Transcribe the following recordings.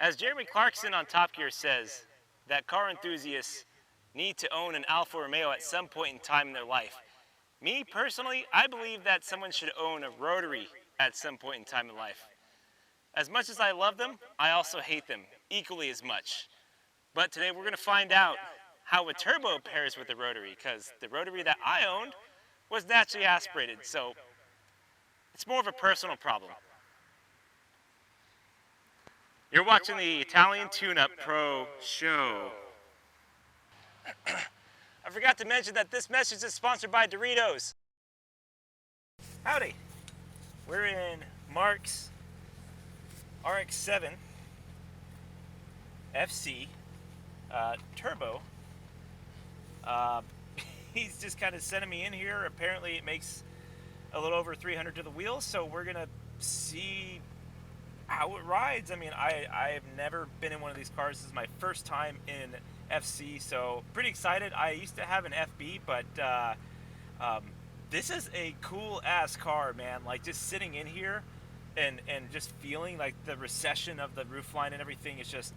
As Jeremy Clarkson on Top Gear says, that car enthusiasts need to own an Alfa Romeo at some point in time in their life. Me, personally, I believe that someone should own a Rotary at some point in time in life. As much as I love them, I also hate them equally as much. But today we're going to find out how a turbo pairs with the Rotary, because the Rotary that I owned was naturally aspirated, so it's more of a personal problem. You're watching the Italian Tune-Up Pro Show. I forgot to mention that this message is sponsored by Doritos. Howdy. We're in Mahk's RX-7 FC Turbo. He's just kind of sending me in here. Apparently it makes a little over 300 to the wheel, so we're gonna see how it rides. I mean, I've never been in one of these cars. This is my first time in FC, so pretty excited. I used to have an FB, but this is a cool ass car, man. Like, just sitting in here and just feeling like the recession of the roofline and everything is just,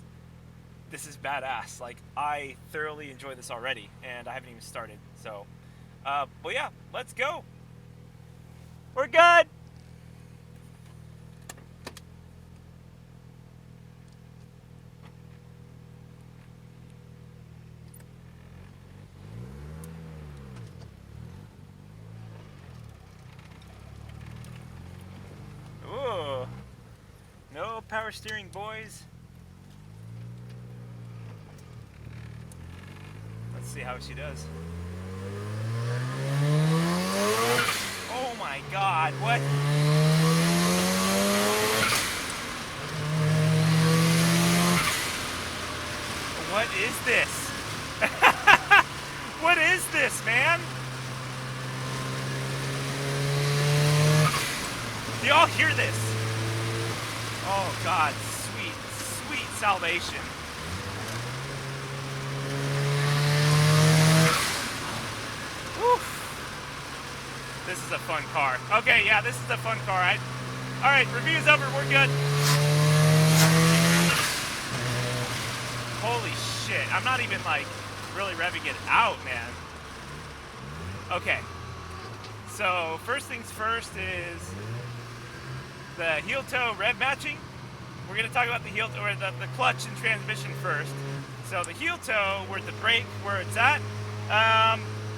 this is badass. Like, I thoroughly enjoy this already, and I haven't even started. So, but yeah, let's go. We're good. Ooh, no power steering, boys. Let's see how she does. Oh my God, what? What is this? What is this, man? Do y'all hear this? Oh God, sweet, sweet salvation. This is a fun car. Okay, yeah, this is a fun car. All right, review's over. We're good. Holy shit. I'm not even, like, really revving it out, man. Okay. So, first things first is the heel-toe rev matching. We're going to talk about the heel or the clutch and transmission first. So, the heel-toe, where the brake, where it's at,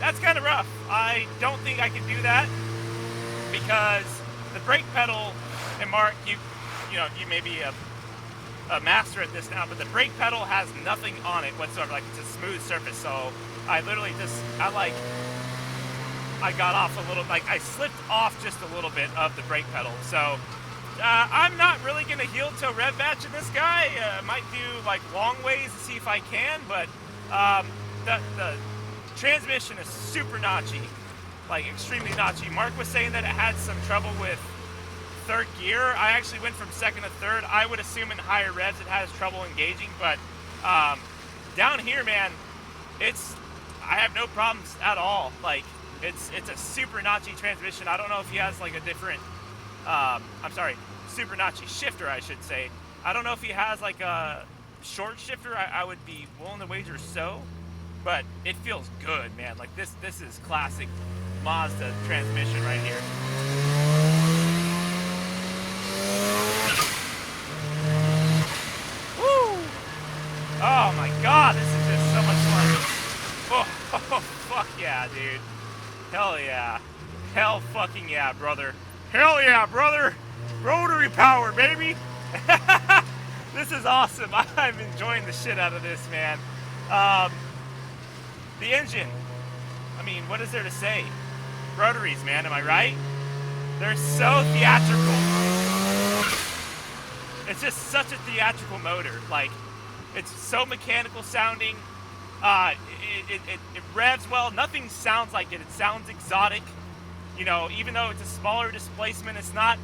that's kind of rough. I don't think I can do that because the brake pedal, and Mark, you may be a master at this now, but the brake pedal has nothing on it whatsoever. Like, it's a smooth surface. So I literally I got off a little, like I slipped off just a little bit of the brake pedal. So I'm not really going to heel-toe rev match in this guy. Might do like long ways to see if I can, but the transmission is super notchy, like extremely notchy. Mark was saying that it had some trouble with third gear. I actually went from second to third. I would assume in higher revs it has trouble engaging, but down here, man, I have no problems at all. Like, it's a super notchy transmission. I don't know if he has like a different, super notchy shifter, I should say. I don't know if he has like a short shifter. I would be willing to wager so. But it feels good, man. Like, this is classic Mazda transmission right here. Woo! Oh my God, this is just so much fun. Oh, fuck yeah, dude. Hell yeah. Hell fucking yeah, brother. Hell yeah, brother. Rotary power, baby. This is awesome. I'm enjoying the shit out of this, man. The engine, I mean, what is there to say? Rotaries, man, am I right? They're so theatrical. It's just such a theatrical motor. Like, it's so mechanical sounding. It revs well. Nothing sounds like it. It sounds exotic. You know, even though it's a smaller displacement, it's not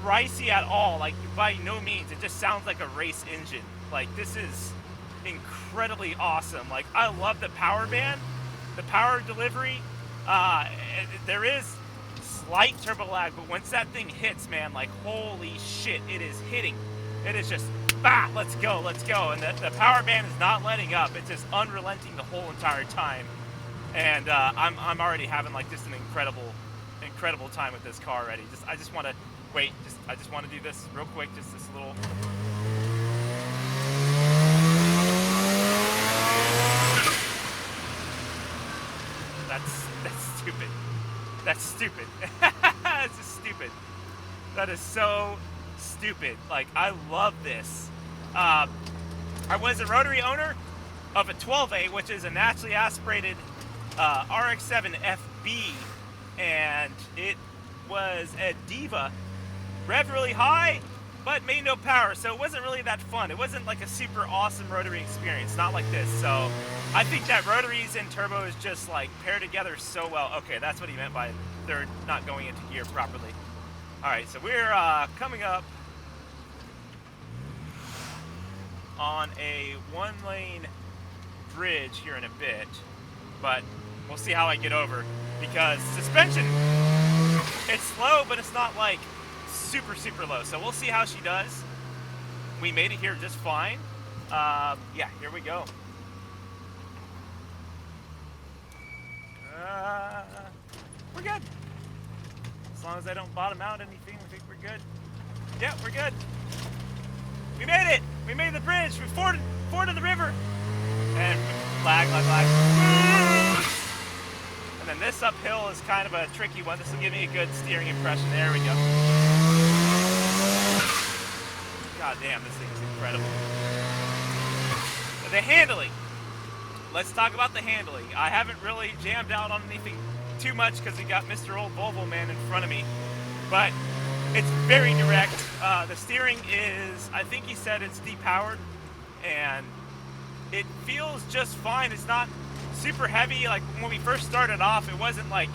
ricey at all. Like, by no means. It just sounds like a race engine. Like, this is incredibly awesome. Like, I love the power band, the power delivery. There is slight turbo lag, but once that thing hits, man, like, holy shit, it is hitting. It is just Bah, let's go, let's go. And the power band is not letting up. It's just unrelenting the whole entire time. And I'm already having like just an incredible time with this car already. I just want to wait. I just want to do this real quick. Just this little. That's stupid. That's stupid. That's just stupid. That is so stupid. Like, I love this. I was a Rotary owner of a 12A, which is a naturally aspirated RX-7 FB, and it was a diva. Rev really high, but made no power, so it wasn't really that fun. It wasn't like a super awesome Rotary experience, not like this. So I think that Rotaries and turbos just like pair together so well. Okay, that's what he meant by they're not going into gear properly. All right, so we're coming up on a one-lane bridge here in a bit, but we'll see how I get over, because suspension, it's slow, but it's not like super low. So we'll see how she does. We made it here just fine. Yeah, here we go. We're good. As long as I don't bottom out anything, I think we're good. Yeah, we're good. We made it! We made the bridge! We forded the river! And lag. And then this uphill is kind of a tricky one. This will give me a good steering impression. There we go. God damn, this thing is incredible. The handling. Let's talk about the handling. I haven't really jammed out on anything too much because we got Mr. Old Volvo Man in front of me. But it's very direct. The steering is, I think he said it's depowered, and it feels just fine. It's not super heavy. Like when we first started off, it wasn't like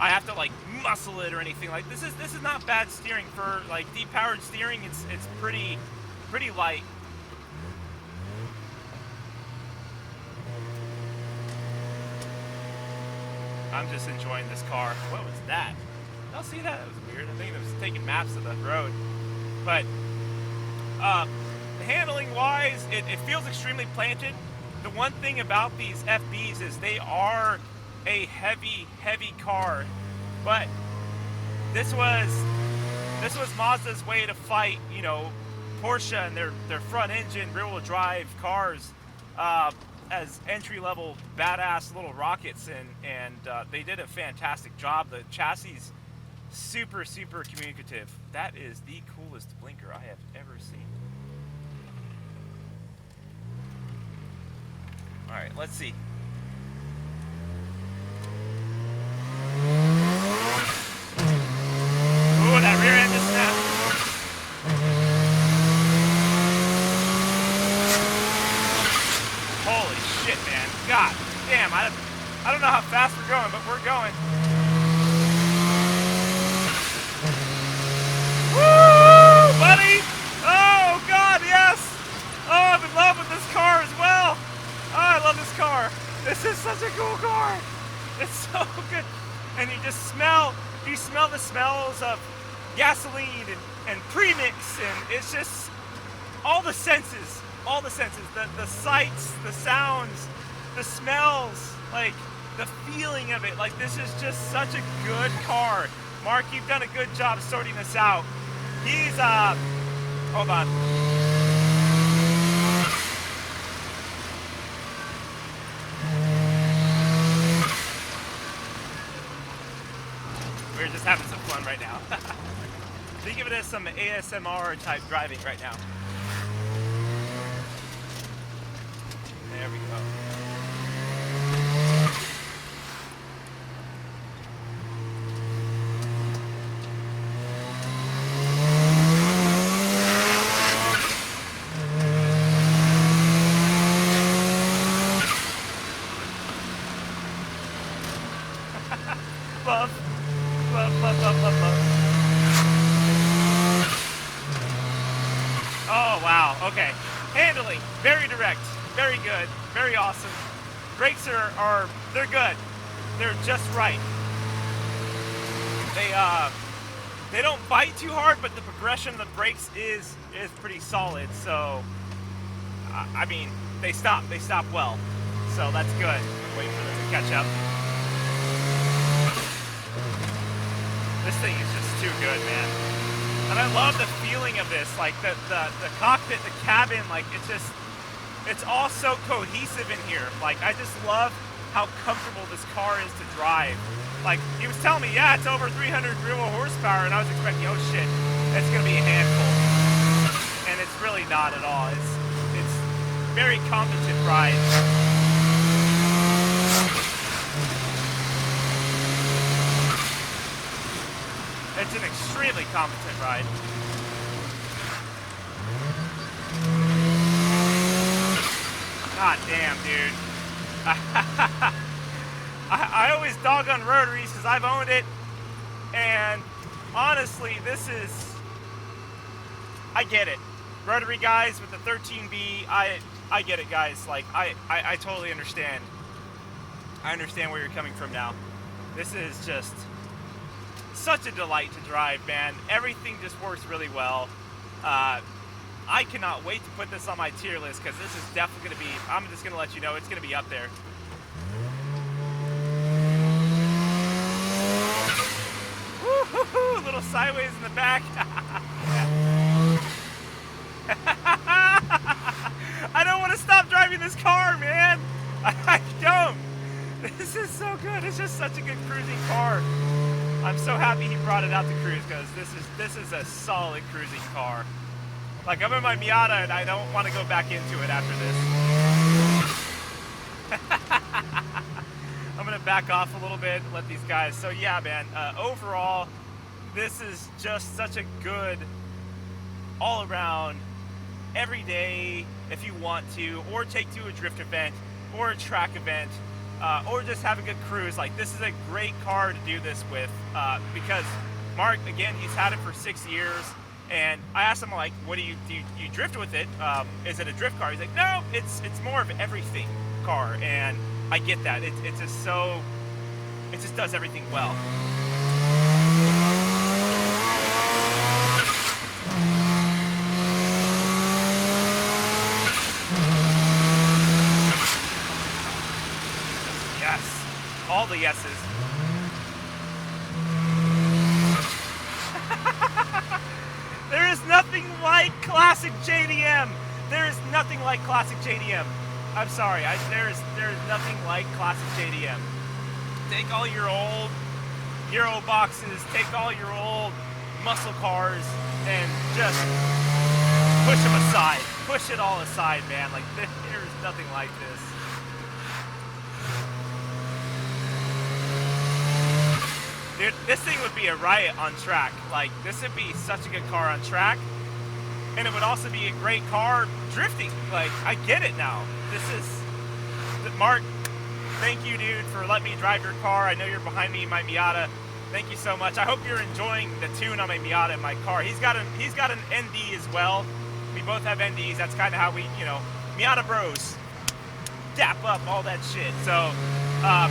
I have to like muscle it or anything. Like this is not bad steering for like depowered steering. It's pretty light. I'm just enjoying this car. What was that? I'll see that. That was weird. I think it was taking maps of the road. But handling wise, it feels extremely planted. The one thing about these FBs is they are a heavy car, but this was Mazda's way to fight, you know, Porsche and their front engine rear-wheel drive cars as entry-level badass little rockets, and they did a fantastic job. The chassis super communicative. That is the coolest blinker I have ever seen. All right, let's see. Ooh, that rear end just snapped. Holy shit, man. God damn, I don't know how fast we're going, but we're going. Woo, buddy! Oh, God, yes! Oh, I'm in love with this car as well. Oh, I love this car. This is such a cool car. It's so good. And you smell the smells of gasoline and premix, and it's just all the senses, the sights, the sounds, the smells, like the feeling of it. Like, this is just such a good car. Mark, you've done a good job sorting this out. He's, hold on. We're just having some fun right now. Think of it as some ASMR type driving right now. There we go. Love. Oh, wow. Okay. Handling. Very direct. Very good. Very awesome. Brakes they're good. They're just right. they don't bite too hard, but the progression of the brakes is pretty solid. So, I mean, they stop well. So that's good. Wait for them to catch up. This thing is just too good, man. And I love the feeling of this, like the cockpit, the cabin, like it's all so cohesive in here. Like, I just love how comfortable this car is to drive. Like, he was telling me, yeah, it's over 300 real horsepower, and I was expecting, oh shit, it's gonna be a handful. And it's really not at all. It's very competent ride. It's an extremely competent ride. God damn, dude. I always dog on Rotaries because I've owned it, and honestly, this is, I get it. Rotary guys with the 13B, I get it, guys. Like, I totally understand. I understand where you're coming from now. This is just such a delight to drive, man. Everything just works really well. I cannot wait to put this on my tier list because this is definitely going to be, I'm just going to let you know, it's going to be up there. Woo-hoo-hoo, a little sideways in the back. I don't want to stop driving this car, man. I don't. This is so good. It's just such a good cruising car. I'm so happy he brought it out to cruise because this is a solid cruising car. Like, I'm in my Miata and I don't want to go back into it after this. I'm going to back off a little bit and let these guys. So yeah, man, overall, this is just such a good all around, every day if you want to, or take to a drift event or a track event, or just have a good cruise. Like, this is a great car to do this with, because Mark, again, he's had it for 6 years. And I asked him, like, what do you drift with it? Is it a drift car? He's like, no, it's more of an everything car. And I get that. It's just so, it just does everything well. Yes, all the yeses. There is nothing like classic JDM. There is nothing like classic JDM. I'm sorry. There is nothing like classic JDM. Take all your old Euro boxes, take all your old muscle cars, and just push them aside. Push it all aside, man. Like, there is nothing like this. Dude, this thing would be a riot on track. Like, this would be such a good car on track. And it would also be a great car drifting. Like, I get it now. This is... Mark, thank you, dude, for letting me drive your car. I know you're behind me in my Miata. Thank you so much. I hope you're enjoying the tune on my Miata in my car. He's got an ND as well. We both have NDs. That's kind of how we, you know, Miata bros. Dap up all that shit. So...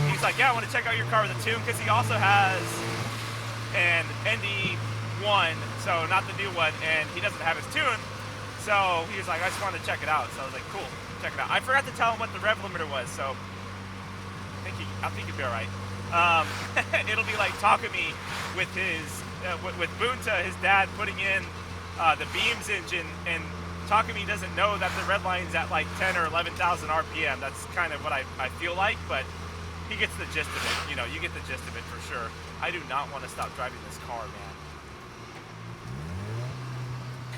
he's like, yeah, I want to check out your car with a tune, because he also has an ND1, so not the new one, and he doesn't have his tune. So he was like, I just wanted to check it out. So I was like, cool, check it out. I forgot to tell him what the rev limiter was, so I think he'd be all right. It'll be like Takumi with his with Bunta, his dad, putting in the Beams engine, and Takumi doesn't know that the red line's at like 10 or 11,000 RPM. That's kind of what I feel like, but he gets the gist of it. You know, you get the gist of it for sure. I do not want to stop driving this car, man.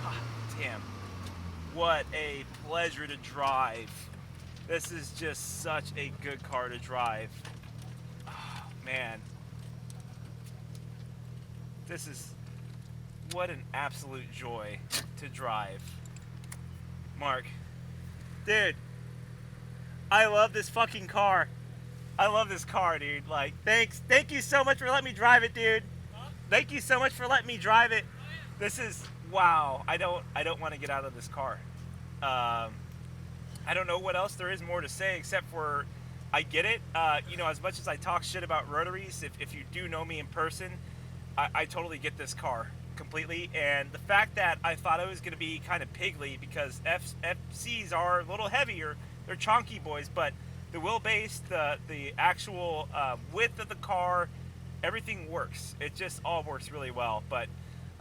God damn. What a pleasure to drive. This is just such a good car to drive. Oh, man. This is... what an absolute joy to drive. Mark. Dude. I love this fucking car. I love this car, dude. Like, thanks. Thank you so much for letting me drive it, dude. Huh? Thank you so much for letting me drive it. Oh, yeah. This is, wow. I don't want to get out of this car. I don't know what else there is more to say except for I get it. You know, as much as I talk shit about Rotaries, if you do know me in person, I totally get this car completely, and the fact that I thought it was going to be kind of piggly because FCs are a little heavier, they're chonky boys, but the wheelbase, the actual width of the car, everything works. It just all works really well. But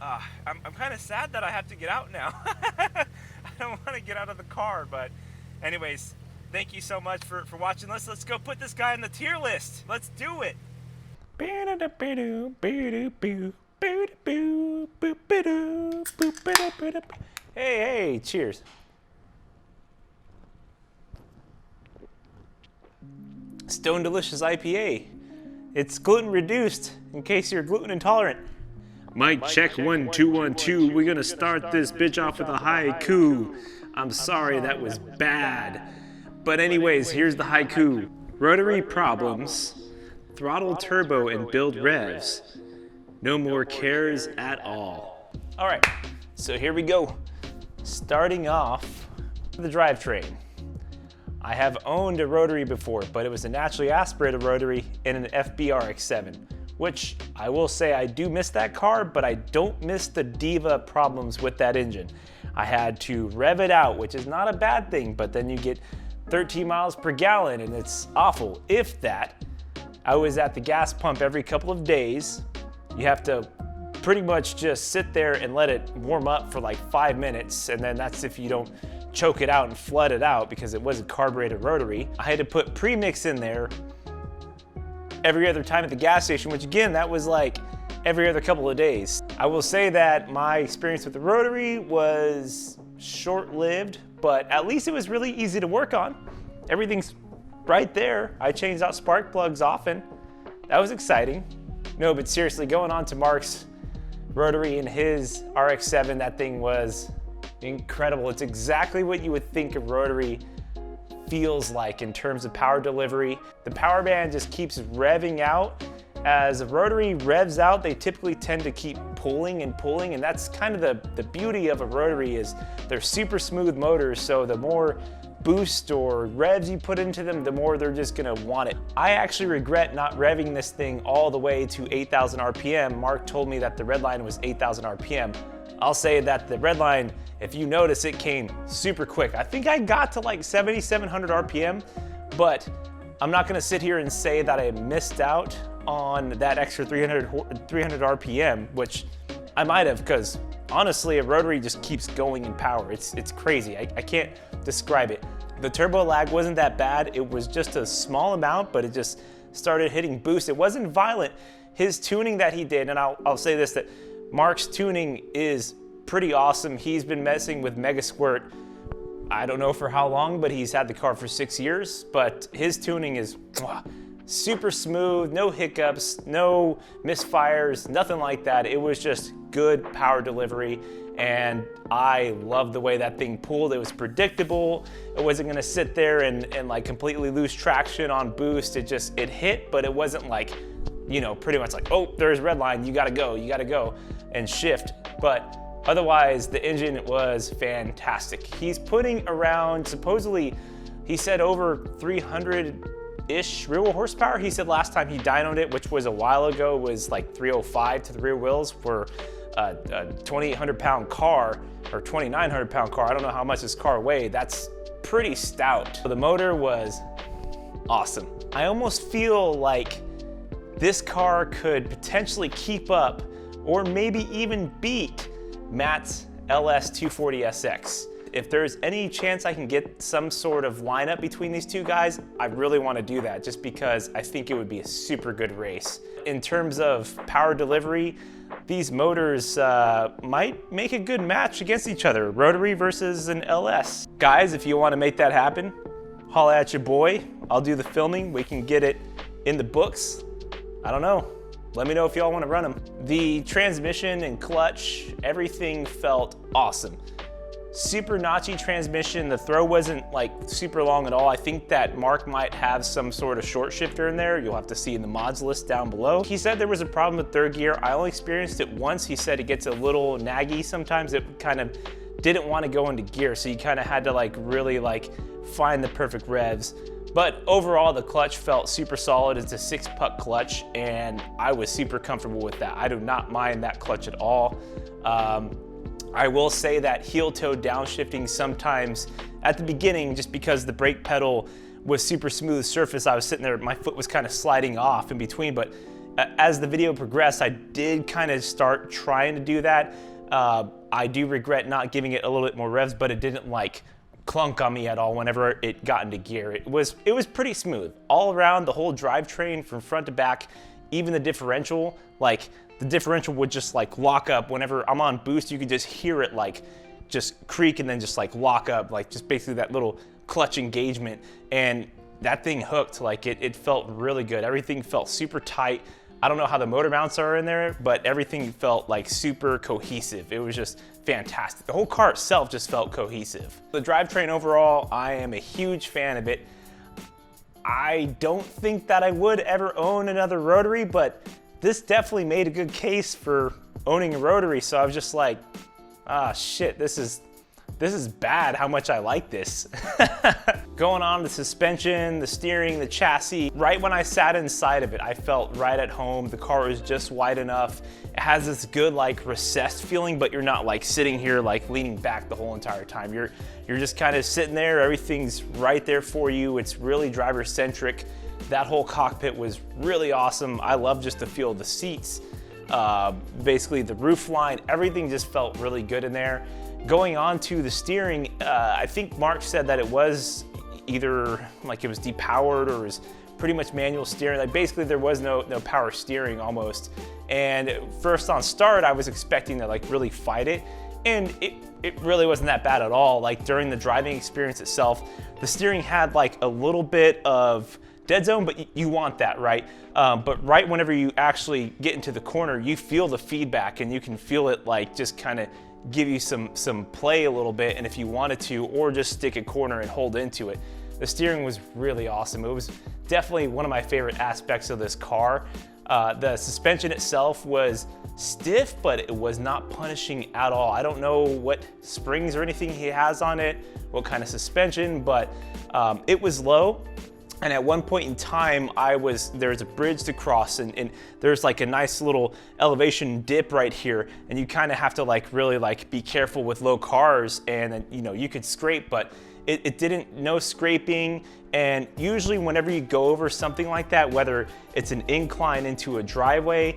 I'm kind of sad that I have to get out now. I don't want to get out of the car, but anyways, thank you so much for watching. Let's go put this guy in the tier list. Let's do it. Hey, cheers. Stone Delicious IPA. It's gluten reduced in case you're gluten intolerant. Mic check 1 2 1 2. We're gonna start this bitch off with a haiku. I'm sorry, that was bad. But anyways, here's the haiku. Rotary problems, throttle turbo and build revs. No more cares at all. All right, so here we go. Starting off with the drivetrain. I have owned a Rotary before, but it was a naturally aspirated Rotary in an FB RX-7, which I will say I do miss that car, but I don't miss the diva problems with that engine. I had to rev it out, which is not a bad thing, but then you get 13 miles per gallon and it's awful, if that. I was at the gas pump every couple of days. You have to pretty much just sit there and let it warm up for like 5 minutes, and then that's if you don't choke it out and flood it out because it was a carbureted Rotary. I had to put premix in there every other time at the gas station, which again, that was like every other couple of days. I will say that my experience with the Rotary was short-lived, but at least it was really easy to work on. Everything's right there. I changed out spark plugs often. That was exciting. No, but seriously, going on to Mark's Rotary and his RX-7, that thing was incredible. It's exactly what you would think a Rotary feels like in terms of power delivery. The power band just keeps revving out. As a Rotary revs out, they typically tend to keep pulling and pulling, and that's kind of the beauty of a Rotary is they're super smooth motors, so the more boost or revs you put into them, the more they're just gonna want it. I actually regret not revving this thing all the way to 8,000 RPM. Mark told me that the red line was 8,000 RPM. I'll say that the red line, if you notice, it came super quick. I think I got to like 7,700 RPM, but I'm not gonna sit here and say that I missed out on that extra 300 RPM, which I might have, because honestly, a Rotary just keeps going in power. It's crazy. I can't describe it. The turbo lag wasn't that bad. It was just a small amount, but it just started hitting boost. It wasn't violent. His tuning that he did, and I'll say this, that Mark's tuning is pretty awesome. He's been messing with MEGASQUIRT, I don't know for how long, but he's had the car for 6 years, but his tuning is super smooth, no hiccups, no misfires, nothing like that. It was just good power delivery, and I love the way that thing pulled. It was predictable. It wasn't gonna sit there and like completely lose traction on boost. It hit, but it wasn't like, you know, pretty much like, oh, there's red line, you gotta go and shift. But otherwise, the engine was fantastic. He's putting around, supposedly, he said over 300-ish rear horsepower. He said last time he dynoed it, which was a while ago, was like 305 to the rear wheels for a 2,800 pound car or 2,900 pound car. I don't know how much this car weighed. That's pretty stout. The motor was awesome. I almost feel like this car could potentially keep up or maybe even beat Matt's LS240SX. If there's any chance I can get some sort of lineup between these two guys, I really want to do that just because I think it would be a super good race. In terms of power delivery, these motors might make a good match against each other, Rotary versus an LS. Guys, if you want to make that happen, holla at your boy. I'll do the filming. We can get it in the books. I don't know. Let me know if y'all want to run them. The transmission and clutch, everything felt awesome. Super notchy transmission. The throw wasn't like super long at all. I think that Mark might have some sort of short shifter in there. You'll have to see in the mods list down below. He said there was a problem with third gear. I only experienced it once. He said it gets a little naggy sometimes. It kind of didn't want to go into gear, so you kind of had to like really like find the perfect revs. But overall, the clutch felt super solid. It's a 6-puck clutch, and I was super comfortable with that. I do not mind that clutch at all. I will say that heel-toe downshifting sometimes at the beginning, just because the brake pedal was super smooth surface, I was sitting there, my foot was kind of sliding off in between, but as the video progressed, I did kind of start trying to do that. I do regret not giving it a little bit more revs, but it didn't like clunk on me at all whenever it got into gear. It was pretty smooth. All around, the whole drivetrain from front to back, even the differential, like the differential would just like lock up. Whenever I'm on boost, you could just hear it like just creak and then just like lock up, like just basically that little clutch engagement. And that thing hooked, like it felt really good. Everything felt super tight. I don't know how the motor mounts are in there, but everything felt like super cohesive. It was just fantastic. The whole car itself just felt cohesive. The drivetrain overall, I am a huge fan of it. I don't think that I would ever own another Rotary, but this definitely made a good case for owning a Rotary. So I was just like, ah, shit, this is bad how much I like this. Going on the suspension, the steering, the chassis, right when I sat inside of it, I felt right at home. The car was just wide enough. It has this good like recessed feeling, but you're not like sitting here like leaning back the whole entire time. You're just kind of sitting there, everything's right there for you. It's really driver centric. That whole cockpit was really awesome. I love just the feel of the seats, basically the roof line, everything just felt really good in there. Going on to the steering, I think Mark said that it was either like it was depowered or it was pretty much manual steering. Like basically there was no power steering almost. And first on start, I was expecting to like really fight it. And it really wasn't that bad at all. Like during the driving experience itself, the steering had like a little bit of dead zone, but you want that, right? But right whenever you actually get into the corner, you feel the feedback and you can feel it like just kind of give you some play a little bit, and if you wanted to, or just stick a corner and hold into it. The steering was really awesome. It was definitely one of my favorite aspects of this car. The suspension itself was stiff, but it was not punishing at all. I don't know what springs or anything he has on it, what kind of suspension, but it was low. And at one point in time, there's a bridge to cross, and there's like a nice little elevation dip right here, and you kind of have to like really like be careful with low cars, and then, you know, you could scrape, but it didn't, no scraping. And usually whenever you go over something like that, whether it's an incline into a driveway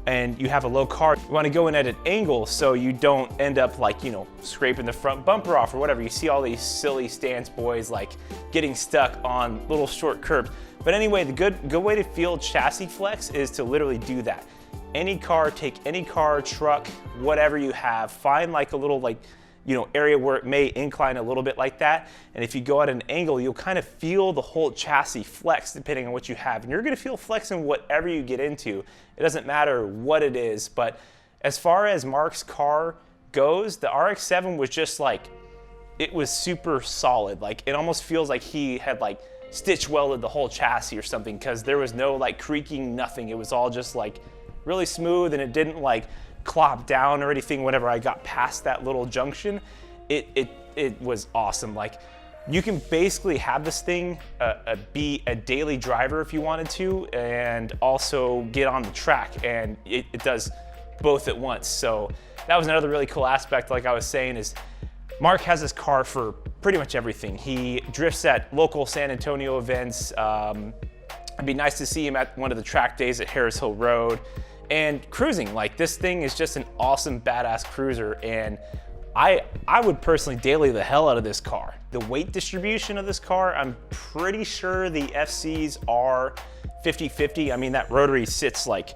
and you have a low car, you want to go in at an angle so you don't end up like, you know, scraping the front bumper off or whatever. You see all these silly stance boys like getting stuck on little short curbs. But anyway, the good way to feel chassis flex is to literally do that. Any car, take any car, truck, whatever you have, find like a little like, you know, area where it may incline a little bit like that. And if you go at an angle, you'll kind of feel the whole chassis flex depending on what you have. And you're gonna feel flex in whatever you get into. It doesn't matter what it is. But as far as Mark's car goes, the RX-7 was just like, it was super solid. Like it almost feels like he had like stitch welded the whole chassis or something, because there was no like creaking, nothing. It was all just like really smooth, and it didn't like clop down or anything. Whenever I got past that little junction, it was awesome. Like you can basically have this thing be a daily driver if you wanted to, and also get on the track, and it does both at once. So that was another really cool aspect, like I was saying, is Mark has this car for pretty much everything. He drifts at local San Antonio events. It'd be nice to see him at one of the track days at Harris Hill Road. And cruising, like this thing is just an awesome badass cruiser, and I would personally daily the hell out of this car. The weight distribution of this car, I'm pretty sure the FCs are 50-50. I mean, that Rotary sits like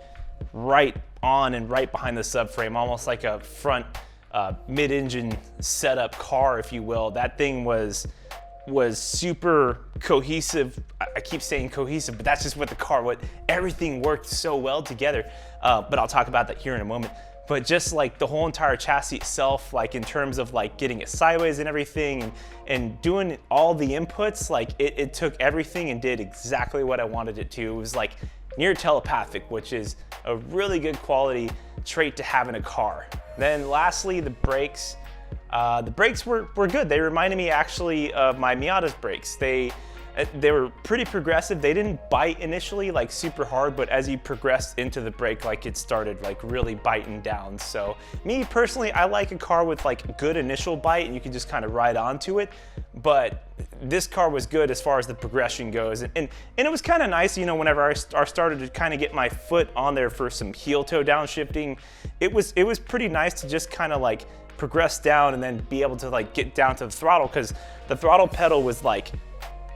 right on and right behind the subframe, almost like a front mid-engine setup car, if you will. That thing was super cohesive. I keep saying cohesive, but that's just what the car, everything worked so well together. But I'll talk about that here in a moment. But just like the whole entire chassis itself, like in terms of like getting it sideways and everything, and doing all the inputs, like it took everything and did exactly what I wanted it to. It was like near telepathic, which is a really good quality trait to have in a car. Then lastly, the brakes. The brakes were good. They reminded me actually of my Miata's brakes. They They were pretty progressive. They didn't bite initially like super hard, but as you progressed into the brake, like it started like really biting down. So me personally, I like a car with like good initial bite and you can just kind of ride onto it. But this car was good as far as the progression goes. And it was kind of nice, you know, whenever I started to kind of get my foot on there for some heel toe downshifting, it was pretty nice to just kind of like progress down and then be able to like get down to the throttle, because the throttle pedal was like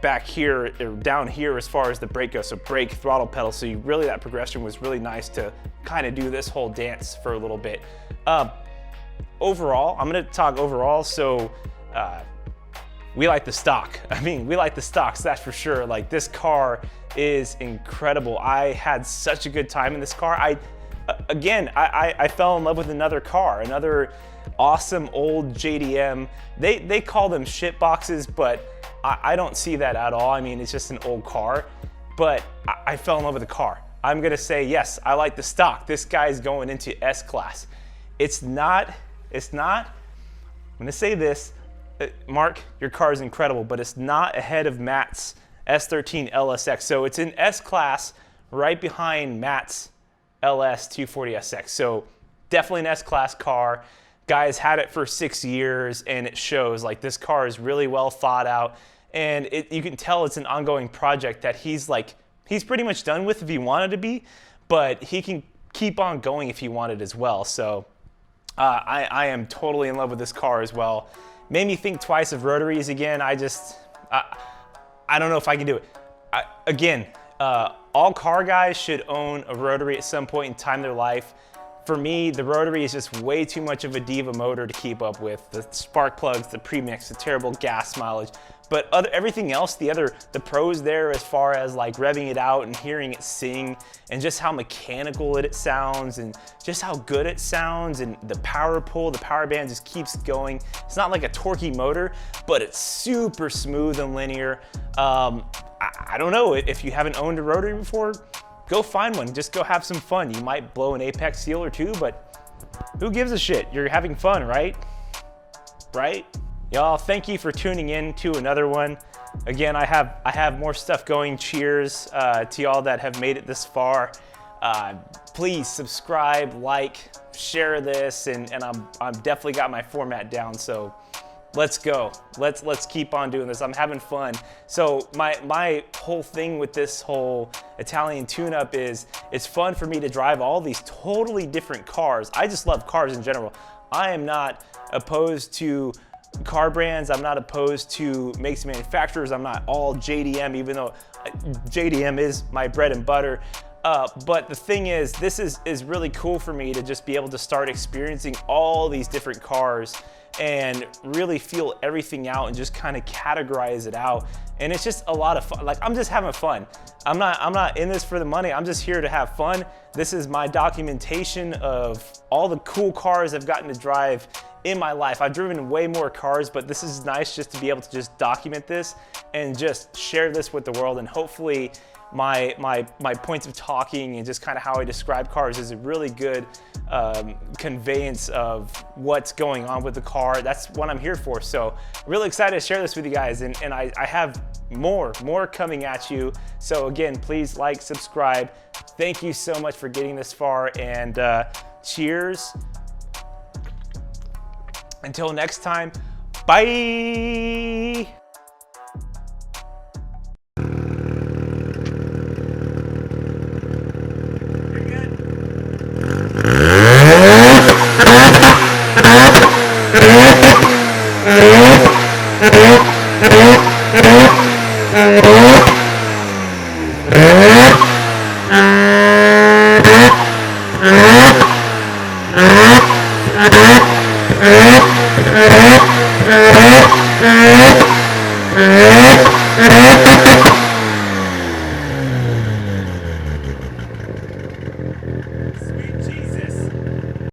back here or down here as far as the brake goes. So brake, throttle pedal. So you really, that progression was really nice to kind of do this whole dance for a little bit. Overall, I'm going to talk overall. So we like the stock. I mean, we like the stocks, that's for sure. Like this car is incredible. I had such a good time in this car. I fell in love with another car, another awesome old JDM. They call them shit boxes, but I don't see that at all. I mean, it's just an old car, but I fell in love with the car. I'm gonna say, yes, I like the stock. This guy's going into S-Class. It's not, I'm gonna say this, Mark, your car is incredible, but it's not ahead of Matt's S13 LSX. So it's in S-Class right behind Matt's LS 240SX. So definitely an S-Class car. Guy's had it for 6 years and it shows. Like this car is really well thought out. And you can tell it's an ongoing project that he's pretty much done with if he wanted to be, but he can keep on going if he wanted as well. So I am totally in love with this car as well. Made me think twice of rotaries again. I don't know if I can do it. All car guys should own a rotary at some point in time in their life. For me, the rotary is just way too much of a diva motor to keep up with. The spark plugs, the premix, the terrible gas mileage. But everything else, the pros there as far as like revving it out and hearing it sing and just how mechanical it sounds and just how good it sounds, and the power pull, the power band just keeps going. It's not like a torquey motor, but it's super smooth and linear. I don't know, if you haven't owned a rotary before, go find one, just go have some fun. You might blow an apex seal or two, but who gives a shit? You're having fun, right? Right? Y'all, thank you for tuning in to another one. Again, I have more stuff going. Cheers to y'all that have made it this far. Please subscribe, like, share this, and I'm definitely got my format down. So let's go. Let's keep on doing this. I'm having fun. So my whole thing with this whole Italian tune-up is it's fun for me to drive all these totally different cars. I just love cars in general. I am not opposed to car brands. I'm not opposed to makes and manufacturers. I'm not all JDM, even though JDM is my bread and butter. But the thing is, this is really cool for me to just be able to start experiencing all these different cars and really feel everything out and just kind of categorize it out. And it's just a lot of fun. Like, I'm just having fun. I'm not in this for the money. I'm just here to have fun. This is my documentation of all the cool cars I've gotten to drive in my life. I've driven way more cars, but this is nice just to be able to just document this and just share this with the world. And hopefully my points of talking and just kind of how I describe cars is a really good conveyance of what's going on with the car. That's what I'm here for. So really excited to share this with you guys. And I have more coming at you. So again, please like, subscribe. Thank you so much for getting this far, and cheers. Until next time, bye. You're good.